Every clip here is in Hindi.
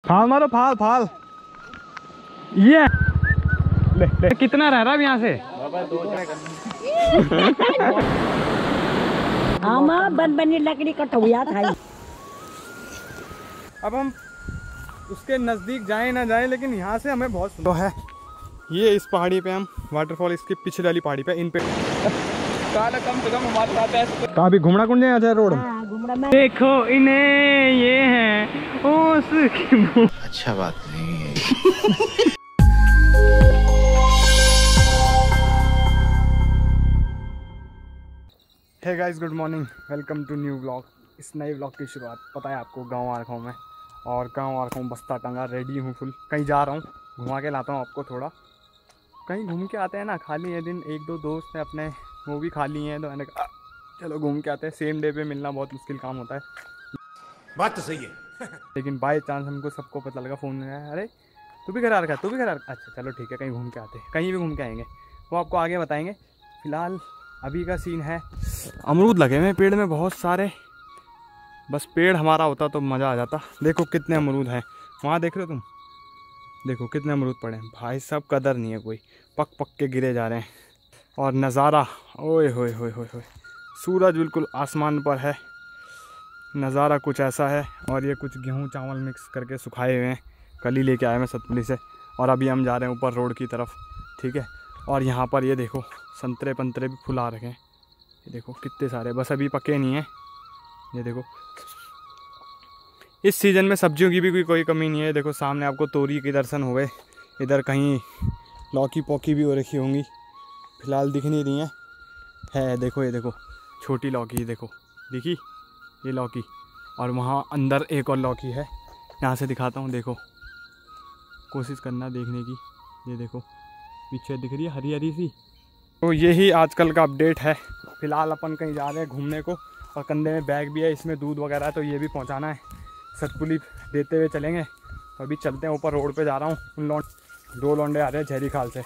फाल मारो, फाल फाल। ये ले। कितना रह रहा है यहाँ से? बन बनी लकड़ी का ठुया था। अब हम उसके नज़दीक जाए ना जाए, लेकिन यहाँ से हमें बहुत सुंदर है। ये इस पहाड़ी पे हम वाटरफॉल, इसकी पिछले वाली पहाड़ी पे, इन पे कम से कम हमारे साथ है। कहाँ भी घूमना कुंड जाए रोड में। देखो इन्हें, ये है उसकी। अच्छा बात नहीं है। Hey guys, good morning, welcome to new vlog. इस नए व्लॉग की शुरुआत पता है आपको गाँव आ रखा हूँ मैं, और गाँव आ रखा हूँ बस्ता टंगा, रेडी हूँ फुल। कहीं जा रहा हूँ, घुमा के लाता हूँ आपको थोड़ा। कहीं घूम के आते हैं ना, खाली ये दिन एक दो दोस्त हैं अपने, वो भी खाली हैं, तो मैंने कहा चलो घूम के आते हैं। सेम डे पे मिलना बहुत मुश्किल काम होता है। बात तो सही है। लेकिन बाय चांस हमको सबको पता लगा, फ़ोन में आया, अरे तू भी घर आ रखा है, तू भी घर आ रखा। अच्छा चलो ठीक है, कहीं घूम के आते हैं, कहीं भी घूम के आएंगे, वो आपको आगे बताएंगे। फ़िलहाल अभी का सीन है, अमरूद लगे हुए हैं पेड़ में बहुत सारे। बस पेड़ हमारा होता तो मज़ा आ जाता। देखो कितने अमरूद हैं वहाँ, देख रहे हो तुम, देखो कितने अमरूद पड़े हैं भाई साहब, कदर नहीं है कोई, पक पक के गिरे जा रहे हैं। और नज़ारा, ओए होए होए होए होए, सूरज बिल्कुल आसमान पर है, नज़ारा कुछ ऐसा है। और ये कुछ गेहूं चावल मिक्स करके सुखाए हुए हैं, कल ही लेके आए मैं सतपुली से। और अभी हम जा रहे हैं ऊपर रोड की तरफ, ठीक है। और यहाँ पर ये देखो संतरे पंतरे भी फुला रखे हैं, ये देखो कितने सारे, बस अभी पके नहीं हैं। ये देखो इस सीज़न में सब्जियों की भी कोई कमी नहीं है। देखो सामने आपको तोरी के दर्शन हुए, इधर कहीं लौकी पौकी भी हो रखी होंगी, फ़िलहाल दिख नहीं रही है। देखो ये देखो छोटी लौकी, देखो दिखी ये लौकी, और वहाँ अंदर एक और लौकी है, यहाँ से दिखाता हूँ, देखो कोशिश करना देखने की। ये देखो पीछे दिख रही है हरी हरी सी। तो यही आजकल का अपडेट है। फ़िलहाल अपन कहीं जा रहे हैं घूमने को, और कंधे में बैग भी है, इसमें दूध वगैरह है, तो ये भी पहुँचाना है, सतपुली देते हुए चलेंगे। तो अभी चलते हैं ऊपर, रोड पे जा रहा हूँ। उन दो लौंडे आ रहे हैं झहरी खाल से,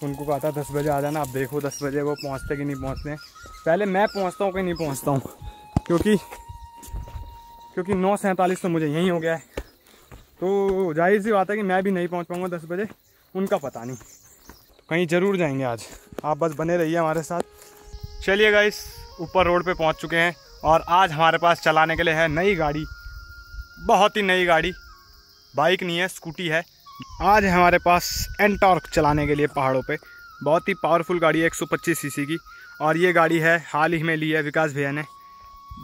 उनको कहा था 10 बजे आ जाना। अब देखो 10 बजे वो पहुँचते कि नहीं पहुँचते हैं। पहले मैं पहुँचता हूँ कि नहीं पहुँचता हूँ, क्योंकि 9:47 तो मुझे यहीं हो गया है, तो जाहिर सी बात है कि मैं भी नहीं पहुँच पाऊँगा 10 बजे, उनका पता नहीं। तो कहीं ज़रूर जाएंगे आज, आप बस बने रहिए हमारे साथ। चलिए गाइस, ऊपर रोड पे पहुँच चुके हैं, और आज हमारे पास चलाने के लिए है नई गाड़ी, बहुत ही नई गाड़ी, बाइक नहीं है स्कूटी है। आज है हमारे पास एंटॉर्क चलाने के लिए पहाड़ों पे, बहुत ही पावरफुल गाड़ी है, 125 सीसी की। और ये गाड़ी है हाल ही में ली है विकास भैया ने,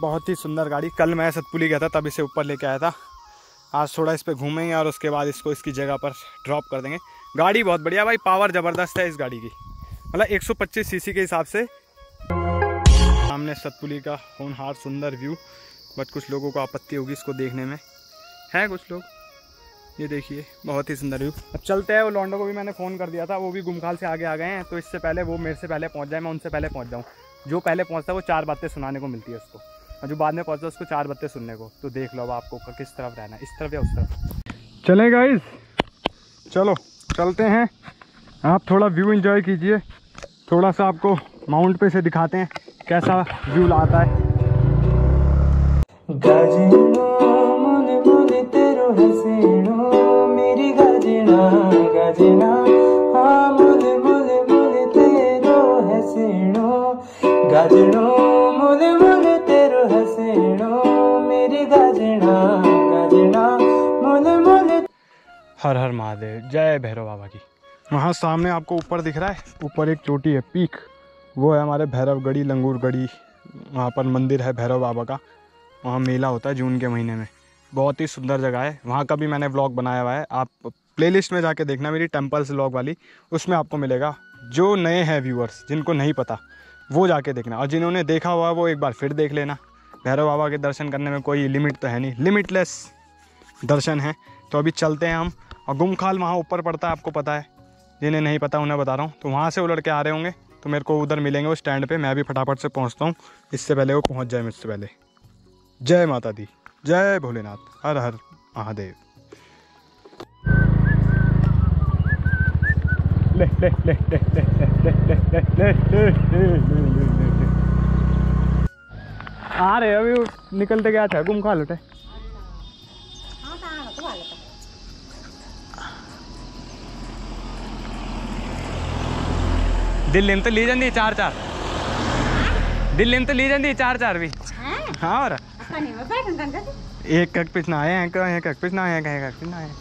बहुत ही सुंदर गाड़ी। कल मैं सतपुली गया था, तब इसे ऊपर लेके आया था। आज थोड़ा इस पर घूमेंगे, और उसके बाद इसको इसकी जगह पर ड्रॉप कर देंगे। गाड़ी बहुत बढ़िया भाई, पावर ज़बरदस्त है इस गाड़ी की, मतलब 125 सीसी के हिसाब से। सामने सतपुली का होनहार सुंदर व्यू, बट कुछ लोगों को आपत्ति होगी इसको देखने में, है कुछ लोग। ये देखिए बहुत ही सुंदर व्यू। अब चलते हैं, वो लौंडो को भी मैंने फ़ोन कर दिया था, वो भी गुमखाल से आगे आ गए हैं, तो इससे पहले वो मेरे से पहले पहुंच जाए, मैं उनसे पहले पहुंच जाऊं। जो पहले पहुंचता है वो 4 बातें सुनाने को मिलती है उसको, और जो बाद में पहुंचता है उसको 4 बातें सुनने को। तो देख लो अब आपको किस तरफ रहना है, इस तरफ या उस तरफ। चले गाइस, चलो चलते हैं। आप थोड़ा व्यू एंजॉय कीजिए, थोड़ा सा आपको माउंट पे से दिखाते हैं कैसा व्यू लाता है। मेरी गजना गजना, हाँ मुझे मुझे मुझे तेरो हसीनो, गजनो मुझे मुझे तेरो हसीनो, मेरी गजना गजना मुझे मुझे। हर हर महादेव, जय भैरव बाबा की। वहाँ सामने आपको ऊपर दिख रहा है, ऊपर एक चोटी है, पीक, वो है हमारे भैरवगढ़ी लंगूरगढ़ी, वहाँ पर मंदिर है भैरव बाबा का। वहाँ मेला होता है जून के महीने में, बहुत ही सुंदर जगह है। वहाँ का भी मैंने व्लॉग बनाया हुआ है, आप प्लेलिस्ट में जाके देखना मेरी टेम्पल्स व्लॉग वाली, उसमें आपको मिलेगा। जो नए हैं व्यूअर्स, जिनको नहीं पता वो जाके देखना, और जिन्होंने देखा हुआ वो एक बार फिर देख लेना। भैरव बाबा के दर्शन करने में कोई लिमिट तो है नहीं, लिमिटलेस दर्शन है। तो अभी चलते हैं हम, और गुमखाल वहाँ ऊपर पड़ता है, आपको पता है, जिन्हें नहीं पता उन्हें बता रहा हूँ। तो वहाँ से वो लड़के आ रहे होंगे, तो मेरे को उधर मिलेंगे वो स्टैंड पे। मैं भी फटाफट से पहुँचता हूँ, इससे पहले वो पहुँच जाए मुझसे पहले। जय माता दी, जय भोलेनाथ, हर हर महादेव। ले ले ले ले ले ले ले ले ले। आ रहे अभी निकलते क्या था गुमखाल उठे। दिल्ली में तो ली जाती 4-4, दिल्ली में तो ली जाती 4-4 भी। हाँ और एक कक पिछना आए हैं, कहीं कक पिछना आए हैं, कहीं कक पिछना आए हैं।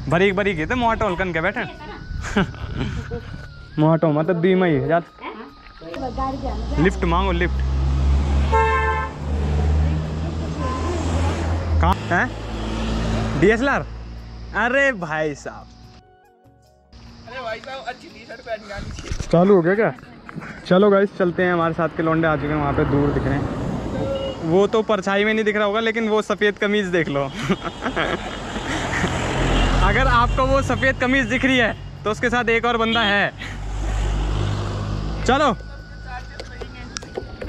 बरीक बरीक है तो मोटो हल्कन के बैठे मोटो मतलब बीमा ही है। लिफ्ट मांगो, लिफ्ट कहाँ है? DSLR? अरे भाई साहब, अरे भाई साहब अच्छी टी-शर्ट पहन के चालू हो गया क्या? चलो गाइस चलते हैं, हमारे साथ के लौंडे आ चुके हैं, वहाँ पे दूर दिख रहे हैं। वो तो परछाई में नहीं दिख रहा होगा, लेकिन वो सफ़ेद कमीज़ देख लो अगर आपको वो सफ़ेद कमीज़ दिख रही है तो उसके साथ एक और बंदा है। चलो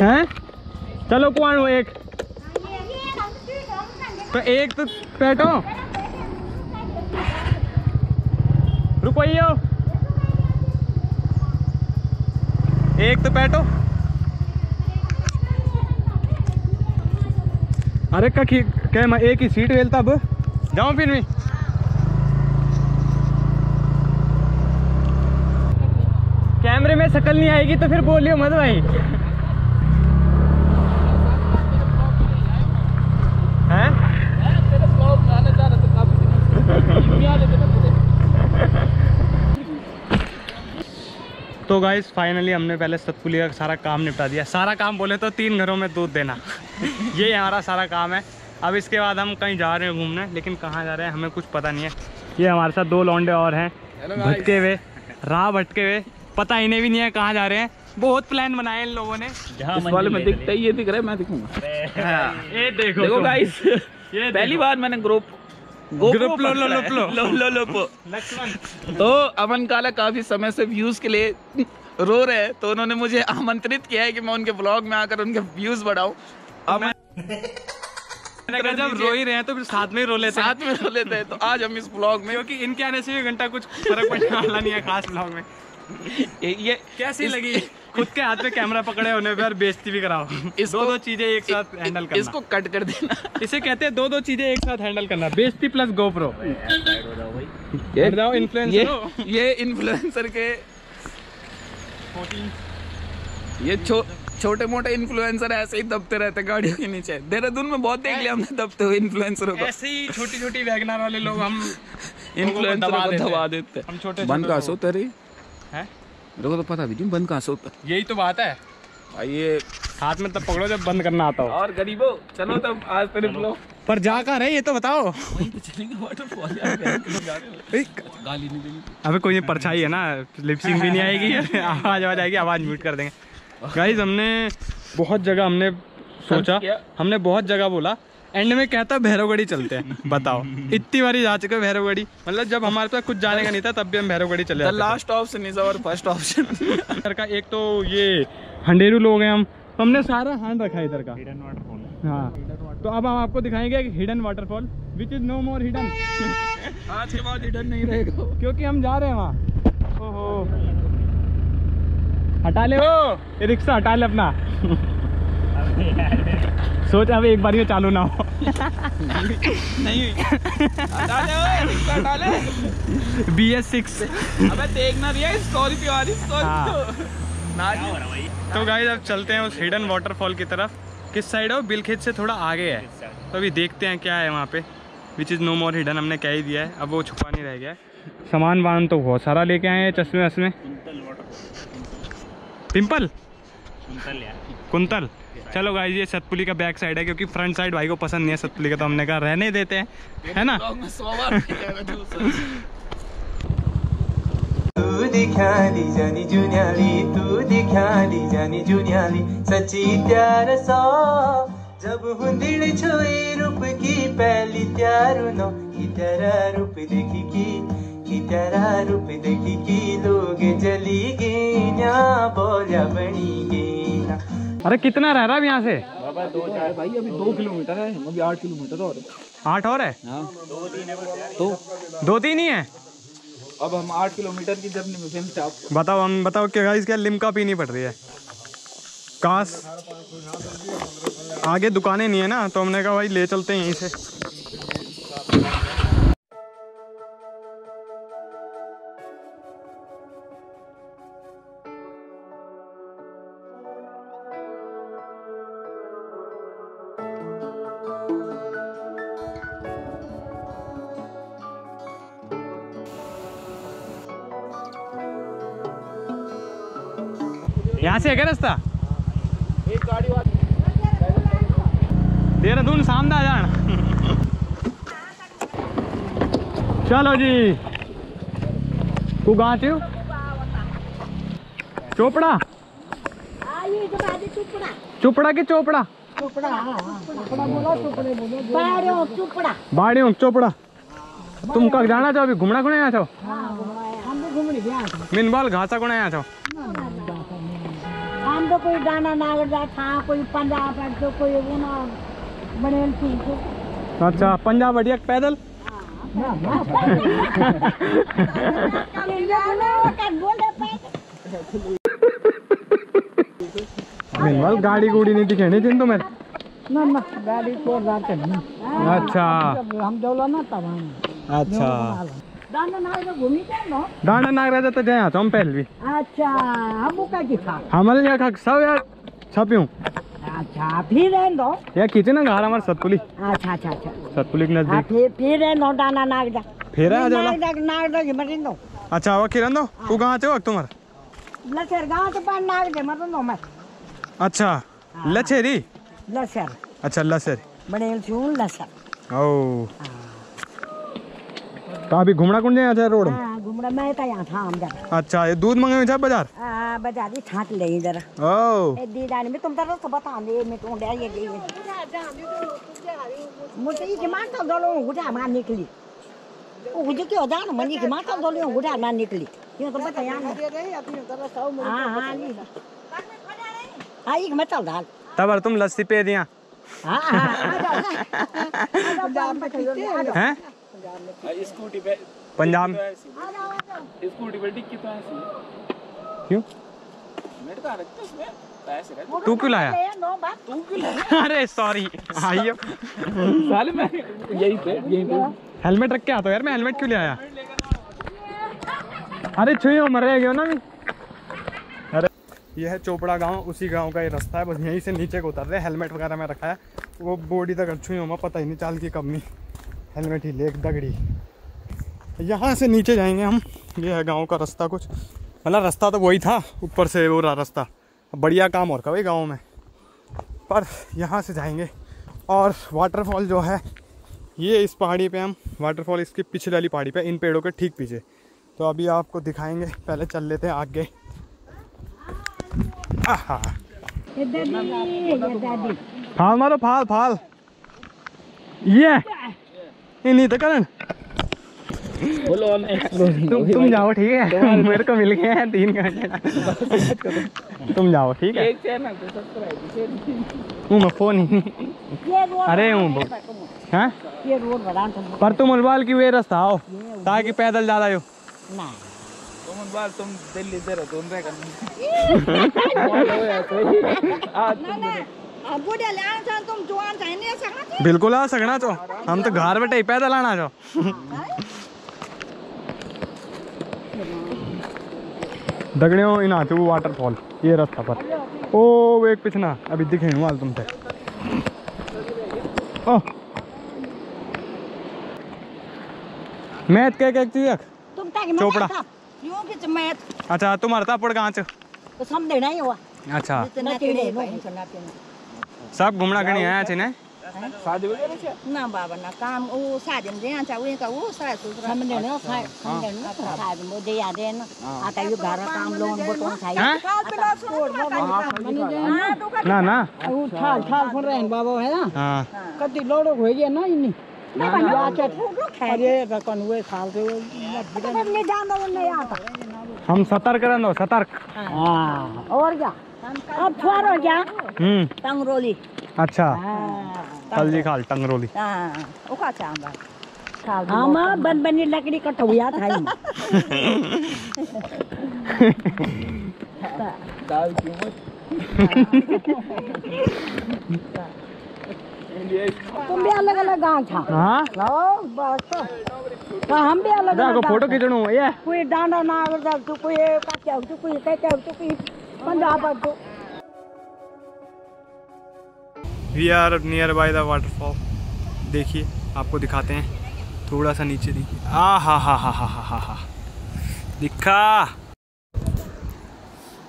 हैं, चलो कौन हो एक तो, एक तो बैठो, रुको यो, एक तो बैठो। अरे क्या मैं एक ही सीट वेलता, अब जाऊं फिर मैं। कैमरे में शक्ल नहीं आएगी तो फिर बोलियो मत भाई। हैं? तो गाइस फाइनली हमने पहले सतपुली का सारा काम निपटा दिया। सारा काम बोले तो 3 घरों में दूध देना ये हमारा सारा काम है। अब इसके बाद हम कहीं जा रहे हैं घूमने, लेकिन कहाँ जा रहे हैं हमें कुछ पता नहीं है। ये हमारे साथ 2 लौंडे और हैं, भटके हुए, राह भटके हुए, पता इन्हें भी नहीं है कहाँ जा रहे हैं। बहुत प्लान बनाए इन लोगों ने। इस वाले में दिखता ही ये दिख रहा है, मैं दिखूंगा। ये देखो गाइस, ये पहली बार मैंने ग्रुप तो अमन काला काफी समय से व्यूज के लिए रो रहे हैं, तो उन्होंने मुझे आमंत्रित किया है कि मैं उनके ब्लॉग में आकर उनके व्यूज बढ़ाऊं। अब मैंने कहा जब रो ही रहे हैं तो फिर साथ में रो लेते हैं, तो आज हम इस ब्लॉग में, क्योंकि इनके आने से 1 घंटा कुछ फर्क पड़ने वाला नहीं है खास ब्लॉग में। ये कैसी लगी खुद के हाथ में कैमरा पकड़े होने पे और बेइज्जती भी कराओ। दो चीजें एक साथ हैंडल करना, इसको कट कर देना। इसे कहते हैं 2 चीजें एक साथ हैंडल करना, बेइज्जती प्लस गोप्रो। ये इन्फ्लुएंसर के ये छोटे मोटे इन्फ्लुएंसर ऐसे ही दबते रहते गाड़ियों के नीचे। देहरादून में बहुत देख लिया हमने दबते हुए इन्फ्लुएंसरों को। ऐसे ही छोटी छोटी वैगनर वाले लोग हम इन्फ्लुएंसरों को दबा देते। हम छोटे बंद कहाँ से होता रही है, लोगों को तो पता भी नहीं बंद कहाँ से होता। यही तो बात है भाई, ये हाथ में तब पकड़ो जब बंद करना आता हो। और गरीबो चलो तब आज तेरे ब्लॉग पर जा कर है ये तो बताओ। वहीं पे चलेंगे वाटरफॉल गाली नहीं देंगे। अबे कोई परछाई है ना, लिपसिंग भी नहीं आएगी आवाज आएगी, आवाज म्यूट कर देंगे। गाइस हमने बहुत जगह हमने सोचा, हमने बहुत जगह बोला, एंड में कहता भैरवगढ़ी चलते हैं। बताओ इतनी बारी जा चुके भैरवगढ़ी, मतलब जब हमारे पास कुछ जाने का नहीं था तब भी हम भैरवगढ़ी चले जाते। Last option is our first option. इधर का एक तो ये हंडेरू लोग हैं हम, तो हमने सारा हैंड रखा है इधर का। Hidden waterfall. हाँ तो अब हम आपको दिखाएंगे एक hidden waterfall which is no more hidden. आज के बाद हिडन नहीं रहेगा क्योंकि हम जा रहे हैं वहाँ। ओहो हटा ले, ओ ये रिक्शा हटा ले अपना। सोच अब एक बार ये चालू ना हो। नहीं हटा ले BS6। अबे देखना भैया स्कॉर्पियो आ रही तो गाइस अब चलते हैं उस हिडन वाटरफॉल की तरफ। किस साइड है? बिलखेत से थोड़ा आगे है, तो अभी देखते हैं क्या है वहाँ पे। Which is no more hidden हमने कह ही दिया है, अब वो छुपा नहीं रह गया है। सामान वान तो बहुत सारा लेके आए हैं, चश्मे वश्मे। पिंपल कुंतल। चलो गाइस ये सतपुली का बैक साइड है, क्योंकि फ्रंट साइड भाई को पसंद नहीं है सतपुली का, तो हमने कहा रहने देते हैं, है ना। तू दिखाली जानी जुन्याली, तू दिखाली जानी जुन्याली, सच्ची प्यार सा जब हुंदिड़ छोई रूप की पहली त्यारू नो की तेरा रूप देखी की तेरा रूप देखी की लोग जली गए ना बोलिया बनी गई ना। अरे कितना रह रहा है यहाँ से? भाई अभी 2 किलोमीटर है, अभी 8 किलोमीटर और 8 और है। हाँ 2-3 ही है। अब हम 8 किलोमीटर की जर्नी में फिर आपको बताओ, हम बताओ क्या गाइस, क्या लिम्का पीनी पड़ रही है। काश आगे दुकानें नहीं है ना, तो हमने कहा भाई ले चलते हैं यहीं से। यहाँ से है क्या रास्ता? एक गाड़ी देहरादून सामने जान। चलो जी, तू कहाँ से हो? चोपड़ा? चोपड़ा की चोपड़ा? बाड़ियों चोपड़ा। तुम कब जाना चाहो? अभी घूमना को आया छो? मिनबाल घासा को आया छो? हम तो कोई दाना नागदा था, कोई पंजाब तो कोई वो ना बनेल थी। अच्छा, पंजाब बढ़िया पैदल? मिनबाल गाड़ी गुड़ी नहीं दिखेनी थी तुम्हें? ना ना गाड़ी को जाते नहीं। अच्छा, हम जोला ना तब। अच्छा। दाना नागदा घूमी थे ना? दाना नागरा तो जाया हम पहले भी। अच्छा, हम का की था? हमारे यहाँ का सब यार छपियूं। अच्छा, फिर रहन दो। यार खींचे ना घर हमारे सतपुली। अच्छा अच्छा अच्छा। सतपुली के नजदीक। फिर रहन दो दाना नागदा। फिर आ जाओ। नागदा की मरीन दो। अच्छा, वो किरण दो। तू कहाँ से हो तुम्हारा? लसर गांव से पान नागदे मरीन दो मैं। अच्छा, लछेरी? लसर। अच्छा, लसर बनेल छू लसर। ओ, तो अभी घूमना कौन जाए रोड में? हाँ, घूमना मैं तो यहाँ था हम जा। अच्छा, ये दूध मंगे था बाजार? हाँ, बाजार ही छाट ले इधर। ओ, दीदानी में तुम तो रास्ता बता दे, मैं तो डर ये गई। मुझे ये जमान तो दोनों गुड़ा मार निकली। वो मुझे क्यों जान मनी की माता दोनों गुड़ा मार निकली। ये तो बताया ना। हाँ हाँ नहीं। हाँ, एक मैं चल डाल। तब तुम लस्सी पे दिया? हाँ हैं? स्कूटी पे पंजाब स्कूटी पे डिक्की तो ऐसी क्यों? मेरे तो रखते उसमें पैसे रहते। तू क्यों लाया? तू क्यों लाया? अरे सॉरी, आइयो। साले मैं यही पे हेलमेट रख के आता हूँ यार, मैं हेलमेट क्यों ले आया? अरे छुई मर गया ना मैं। अरे ये है चोपड़ा गांव, उसी गांव का ये रास्ता है। बस यहीं से नीचे को उतर रहे। हेलमेट वगैरह में रखा है, वो बॉडी तक छुई मैं पता ही नहीं चाल की कब नहीं हेलमेट ही लेक दगड़ी। यहाँ से नीचे जाएंगे हम। ये है गांव का रास्ता कुछ, मतलब रास्ता तो वही था, ऊपर से वो रहा रास्ता। बढ़िया काम और का भाई गाँव में, पर यहाँ से जाएंगे। और वाटरफॉल जो है ये इस पहाड़ी पे, हम वाटरफॉल इसकी पिछले वाली पहाड़ी पे, इन पेड़ों के ठीक पीछे। तो अभी आपको दिखाएंगे, पहले चल लेते हैं आगे। फाल मारो, फाल फाल। ये नहीं तो करण तुम जाओ, ठीक है? मेरे को मिल गए हैं 3 घंटे। तुम जाओ, ठीक है? मैं फोन ही। अरे हूँ हाँ, ये रोड बड़ा पर तुम उलवाल की वे रास्ता आओ ताकि पैदल ज्यादा हो ना। तुम दिल्ली दे रहे तुम बिल्कुल आ सकना चो, हम तो घर बैठे ही पैदल आना चो। दगड़ियों इन आते वाटरफॉल ये रास्ता पर। ओ एक पिछना अभी दिखे वाल तुमसे। ओ मैथ क्या क्या चीज तुम ताकि चोपड़ा। यूं कि मैथ अच्छा, तुम्हारा था पड़ कहाँ से? तो समझे नहीं हुआ। अच्छा, ना सब घूमना कहीं आया थे ना? शादी वगैरह ना बाबा ना काम वो शादी में देना चाहिए का वो सास ससुर समझे ना समझे ना शादी में दे या देना आता ये घर का काम लोन बटन चाहिए। ना ना वो ठाल ठाल सुन रहे हैं बाबा है ना। हाँ, कति लोड़ो हो गया ना इन्हीं ना अरे रकन हुए खाल के नहीं जाना नहीं आता। हम सतर्क रहो, सतर्क। हाँ और क्या अब छोड़ो क्या टंगरोली। अच्छा, कल जी खाल टंगरोली। हाँ बन बनी लकड़ी का ठुया था दाल क्यों तुम भी अलग अलग गाँव था। हाँ बस तो हम भी अलग अलग फोटो खींचणू ये कोई डांडा ना तो कोई काचा तो कोई कहते तो कोई पंजाब तो। We are near by the waterfall. देखिए आपको दिखाते हैं, थोड़ा सा नीचे देखिए। हा दिखा।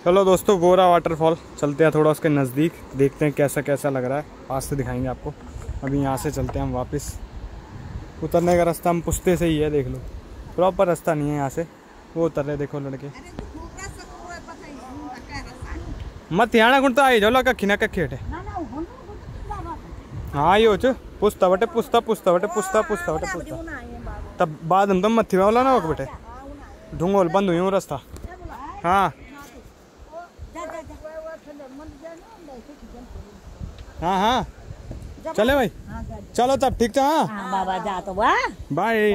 चलो दोस्तों, गोरा वाटरफॉल चलते हैं थोड़ा उसके नज़दीक, देखते हैं कैसा कैसा लग रहा है। पास से दिखाएंगे आपको। अभी यहाँ से चलते हैं हम वापस। उतरने का रास्ता हम पुश्ते से ही है, देख लो, प्रॉपर रास्ता नहीं है यहाँ से। वो उतर रहे देखो लड़के। मत यहाँ गुण तो आई जाओ लगा खिना कखे हेठे। हाँ ये हो पुछता बटे पुछता तब बाद हम तो मत्थी में बोला ना वो बटे ढूंगोल बंद हुई रास्ता। हाँ हाँ चले भाई, चलो तब ठीक है। हाँ बाबा जा तो वाह, बाय।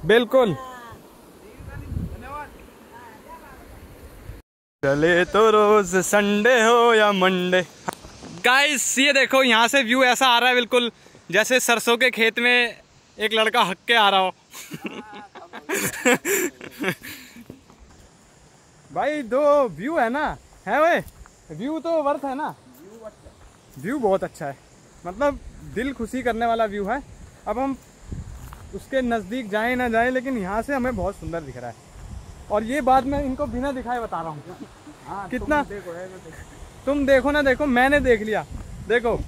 बिल्कुल चले तो रोज संडे हो या मंडे। गाइस ये देखो यहाँ से व्यू ऐसा आ रहा है बिल्कुल जैसे सरसों के खेत में एक लड़का हक के आ रहा हो। भाई दो व्यू है ना, है भाई व्यू तो वर्थ है ना। व्यू बहुत अच्छा है, मतलब दिल खुशी करने वाला व्यू है। अब हम उसके नज़दीक जाएं ना जाएं, लेकिन यहाँ से हमें बहुत सुंदर दिख रहा है। और ये बात मैं इनको बिना दिखाए बता रहा हूँ। कितना तुम देखो ना, देखो मैंने देख लिया। देखो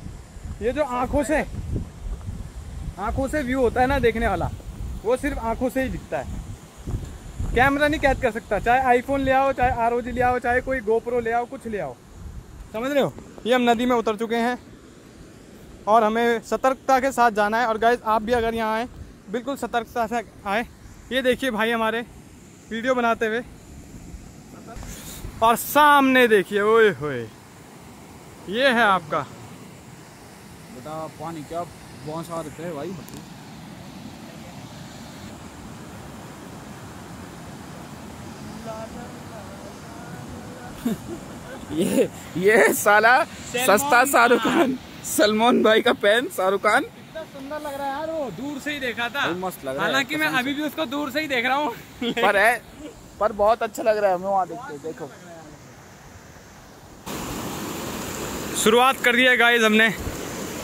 ये जो आंखों से व्यू होता है ना देखने वाला, वो सिर्फ आंखों से ही दिखता है। कैमरा नहीं कैद कर सकता, चाहे आईफोन ले आओ, चाहे ROG ले आओ, चाहे कोई GoPro ले आओ, कुछ ले आओ। समझ रहे हो। ये हम नदी में उतर चुके हैं और हमें सतर्कता के साथ जाना है। और गाइस आप भी अगर यहाँ आए बिल्कुल सतर्कता से आए। ये देखिए भाई हमारे वीडियो बनाते हुए, और सामने देखिए ओए होए, ये है आपका बेटा पानी क्या बहुत सारे थे भाई। ये साला सस्ता शाहरुख खान, सलमान भाई का पेन शाहरुख खान। कितना सुंदर लग रहा है यार, वो दूर से ही देखा था, मस्त लग रहा है। हालांकि मैं अभी भी उसको दूर से ही देख रहा हूँ। पर बहुत अच्छा लग रहा है हमें वहाँ देखते। देखो शुरुआत कर दी है गाइस हमने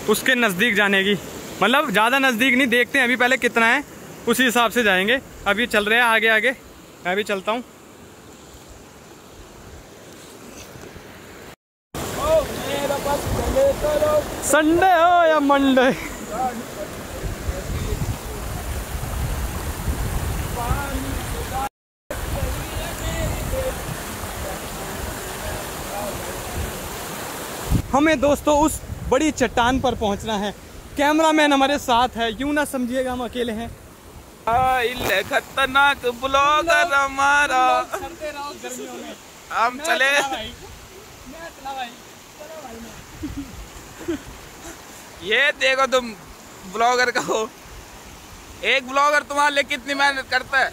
उसके नज़दीक जाने की, मतलब ज़्यादा नज़दीक नहीं, देखते हैं अभी पहले कितना है, उसी हिसाब से जाएंगे। अभी चल रहे हैं आगे आगे, मैं भी चलता हूँ। संडे हो या मंडे, हमें दोस्तों उस बड़ी चट्टान पर पहुंचना है। कैमरामैन हमारे साथ है, यूं ना समझिएगा हम अकेले हैं। खतरनाक ब्लॉगर हमारा, हम चले। ये देखो तुम ब्लॉगर का हो, एक ब्लॉगर तुम्हारे लिए कितनी मेहनत करता है।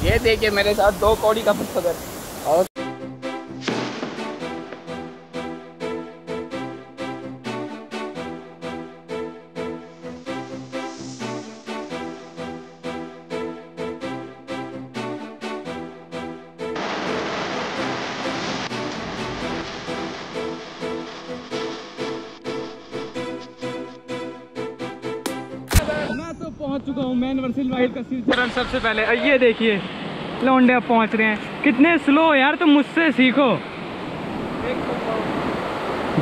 ये देखिए मेरे साथ 2 कौड़ी का पत्थर। और पहुंच चुका हूँ मैन वर्सेस वाइल्ड का चरण। सबसे पहले ये देखिए लौंडे अब पहुंच रहे हैं। कितने स्लो यार, तुम मुझसे सीखो।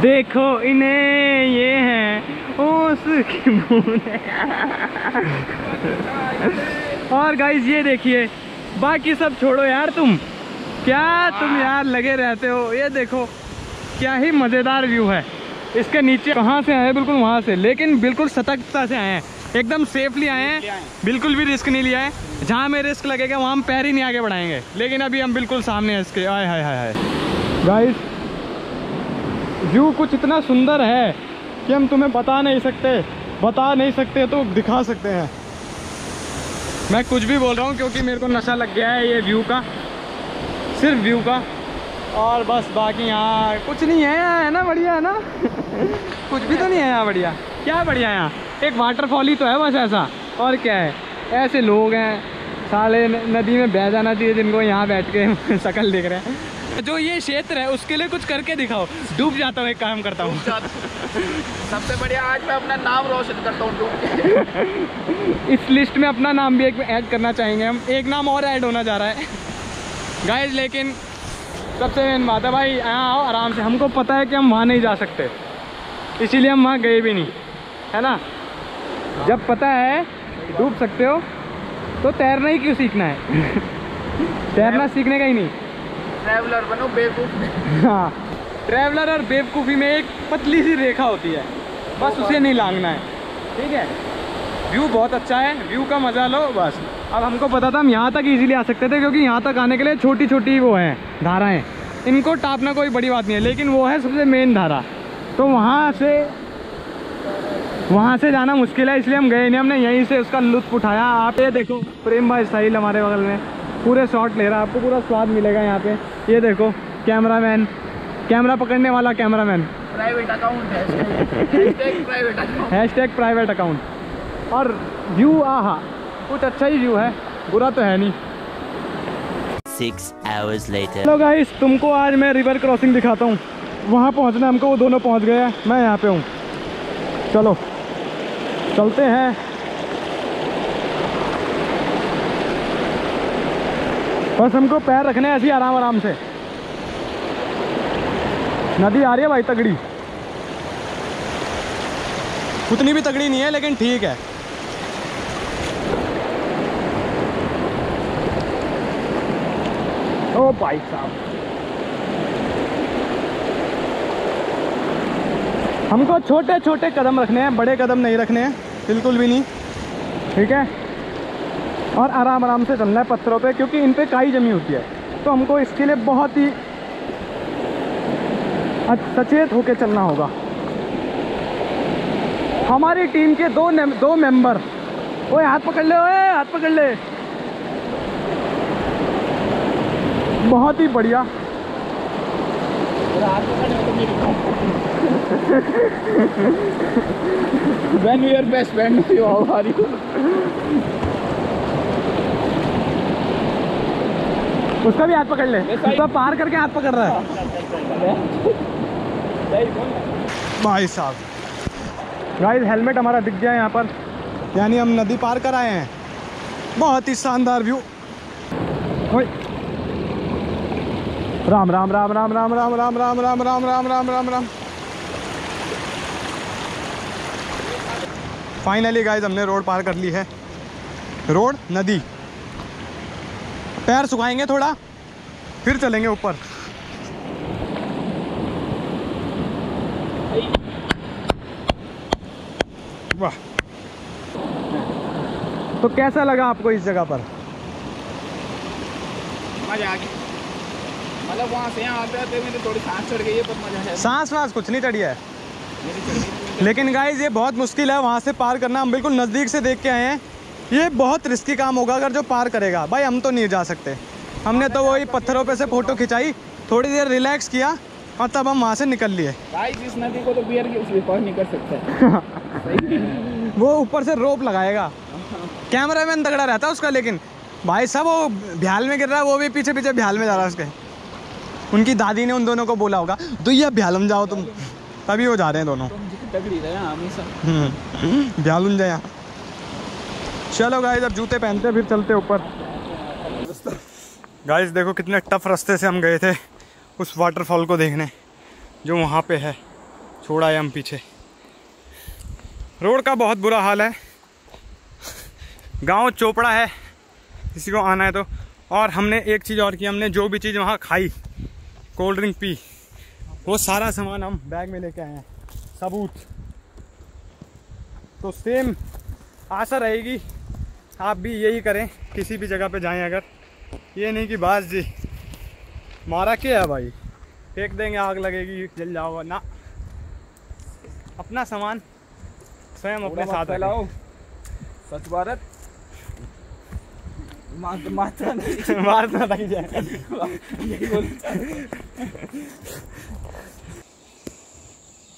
देखो इन्हें, ये है उसकी और गाइस ये देखिए, बाकी सब छोड़ो यार, तुम यार लगे रहते हो। ये देखो क्या ही मज़ेदार व्यू है। इसके नीचे कहाँ से आए, बिल्कुल वहाँ से, लेकिन बिल्कुल सतर्कता से आए हैं, एकदम सेफली आए हैं, बिल्कुल भी रिस्क नहीं लिया है। जहाँ में रिस्क लगेगा वहाँ हम पैर ही नहीं आगे बढ़ाएंगे, लेकिन अभी हम बिल्कुल सामने हैं इसके। हाय गाइस व्यू कुछ इतना सुंदर है कि हम तुम्हें बता नहीं सकते तो दिखा सकते हैं। मैं कुछ भी बोल रहा हूँ क्योंकि मेरे को नशा लग गया है ये व्यू का, सिर्फ व्यू का। और बस बाकी यहाँ कुछ नहीं है, यहाँ है ना, बढ़िया है ना कुछ भी तो नहीं है यहाँ, बढ़िया क्या बढ़िया है यहाँ, एक वाटरफॉल ही तो है बस ऐसा, और क्या है। ऐसे लोग हैं साले, नदी में बह जाना चाहिए जिनको यहाँ बैठ के शक्ल देख रहे हैं। जो ये क्षेत्र है उसके लिए कुछ करके दिखाओ। डूब जाता हूँ, एक काम करता हूँ सबसे बढ़िया आज मैं अपना नाम रोशन करता हूँ डूब के। इस लिस्ट में अपना नाम भी एक ऐड करना चाहेंगे हम, एक नाम और ऐड होना जा रहा है गाइस। लेकिन सबसे मेन बात है भाई, यहाँ आओ आराम से। हमको पता है कि हम वहाँ नहीं जा सकते, इसीलिए हम वहाँ गए भी नहीं, है ना। जब पता है डूब सकते हो तो तैरना ही क्यों सीखना है तैरना सीखने का ही नहीं। ट्रैवलर बनो, बेवकूफ। हाँ, ट्रैवलर और बेवकूफ़ी में एक पतली सी रेखा होती है, बस उसे नहीं लांघना है, ठीक है। व्यू बहुत अच्छा है, व्यू का मज़ा लो बस। अब हमको पता था हम यहाँ तक इजीली आ सकते थे, क्योंकि यहाँ तक आने के लिए छोटी छोटी वो हैं धाराएं, इनको टापना कोई बड़ी बात नहीं है। लेकिन वो है सबसे मेन धारा, तो वहाँ से जाना मुश्किल है, इसलिए हम गए नहीं। हमने यहीं से उसका लुत्फ़ उठाया। आप ये देखो, प्रेम भाई स्टाइल हमारे बगल में पूरे शॉट ले रहा है, आपको पूरा स्वाद मिलेगा यहाँ पे। ये देखो कैमरामैन, कैमरा पकड़ने वाला कैमरामैन, प्राइवेट अकाउंट है, private account, hashtag private account. और व्यू आहा, कुछ अच्छा ही व्यू है, बुरा तो है नहीं। 6 hours later. हेलो गाइस, तुमको आज मैं रिवर क्रॉसिंग दिखाता हूँ। वहाँ पहुँचना हमको, वो दोनों पहुँच गए हैं, मैं यहाँ पे हूँ। चलो चलते हैं। बस हमको पैर रखने हैं ऐसे ही आराम आराम से। नदी आ रही है भाई तगड़ी, उतनी भी तगड़ी नहीं है लेकिन ठीक है। ओ भाई साहब, हमको छोटे छोटे कदम रखने हैं, बड़े कदम नहीं रखने हैं, बिल्कुल भी नहीं, ठीक है। और आराम आराम से चलना है पत्थरों पे, क्योंकि इन पे काई जमी होती है, तो हमको इसके लिए बहुत ही सचेत होकर चलना होगा। हमारी टीम के दो मेंबर, ओए हाथ पकड़ ले, ओए हाथ पकड़ ले, बहुत ही बढ़िया। When we are best friend, how are you? उसका भी हाथ पकड़ ले, उसका पार करके हाथ पकड़ रहा है भाई साहब। गाइस हेलमेट हमारा दिख गया यहाँ पर, यानी हम नदी पार कर आए हैं। बहुत ही शानदार view. Ram Ram Ram Ram Ram Ram Ram Ram Ram Ram Ram Ram Ram Ram. Finally guys हमने रोड पार कर ली है। रोड, नदी, पैर सुखाएंगे थोड़ा, फिर चलेंगे ऊपर। वाह, तो कैसा लगा आपको इस जगह पर? मजा आ गया, मतलब वहाँ से यहाँ आते आते मेरी थोड़ी सांस चढ़ गई है, पर मजा है। सांस वास कुछ नहीं चढ़ी है, लेकिन गाइस ये बहुत मुश्किल है वहाँ से पार करना। हम बिल्कुल नज़दीक से देख के आए हैं, ये बहुत रिस्की काम होगा अगर जो पार करेगा। भाई हम तो नहीं जा सकते, हमने तो वही पत्थरों पे से फ़ोटो खिंचाई, थोड़ी देर रिलैक्स किया और तब हम वहाँ से निकल लिए। भाई इस नदी को तो बियर की उसमें पार नहीं कर सकते वो ऊपर से रोप लगाएगा, कैमरामैन तगड़ा रहता है उसका। लेकिन भाई साहब वो भ्याल में गिर रहा है, वो भी पीछे पीछे भ्याल में जा रहा है उसके। उनकी दादी ने उन दोनों को बोला होगा, दुइया भ्याल में जाओ तुम, तभी वो जा रहे हैं दोनों। भ्याल जा यहाँ। चलो गाइस अब जूते पहनते फिर चलते ऊपर। गाइस देखो कितने टफ रास्ते से हम गए थे उस वाटरफॉल को देखने, जो वहाँ पे है, छोड़ा है हम पीछे। रोड का बहुत बुरा हाल है, गांव चोपड़ा है किसी को आना है तो। और हमने एक चीज़ और की, हमने जो भी चीज़ वहाँ खाई, कोल्ड ड्रिंक पी, वो सारा सामान हम बैग में लेके आए हैं, सबूत। तो सेम आशा रहेगी आप भी यही करें किसी भी जगह पे जाएं अगर। ये नहीं कि बास जी मारा क्या है भाई, फेंक देंगे, आग लगेगी, जल जाओगा ना। अपना सामान स्वयं अपने साथ फैलाओ। स्वच्छ भारत मात्रा नहीं मारना लग जाए।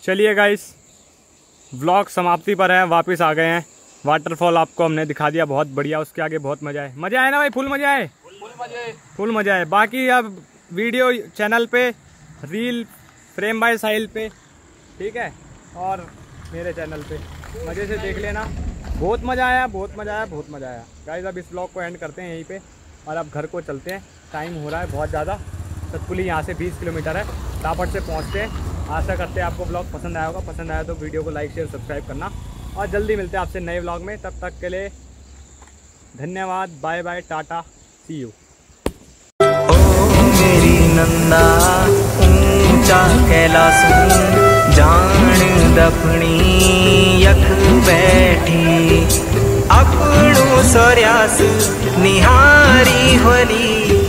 चलिए गाइस, व्लॉग समाप्ति पर है, वापस आ गए हैं। वाटरफॉल आपको हमने दिखा दिया, बहुत बढ़िया। उसके आगे बहुत मजा है। मजा आया ना भाई? फुल मजा है, फुल मजा है। बाकी अब वीडियो चैनल पे, रील फ्रेम बाय साहिल पे, ठीक है, और मेरे चैनल पे मजे से देख लेना। बहुत मजा आया, बहुत मजा आया, बहुत मजा आया। गाइस अब इस ब्लॉग को एंड करते हैं यहीं पे और अब घर को चलते हैं। टाइम हो रहा है बहुत ज़्यादा। सतपुली यहाँ से 20 किलोमीटर है, रापट से पहुँचते हैं। आशा करते हैं आपको ब्लॉग पसंद आया होगा। पसंद आया तो वीडियो को लाइक शेयर सब्सक्राइब करना और जल्दी मिलते हैं आपसे नए ब्लॉग में। तब तक के लिए धन्यवाद, bye bye, tata, see you. मेरी नंदा ऊंचा कैलाश जान दफनी यख बैठी अपनू सोर्यास निहारी होली।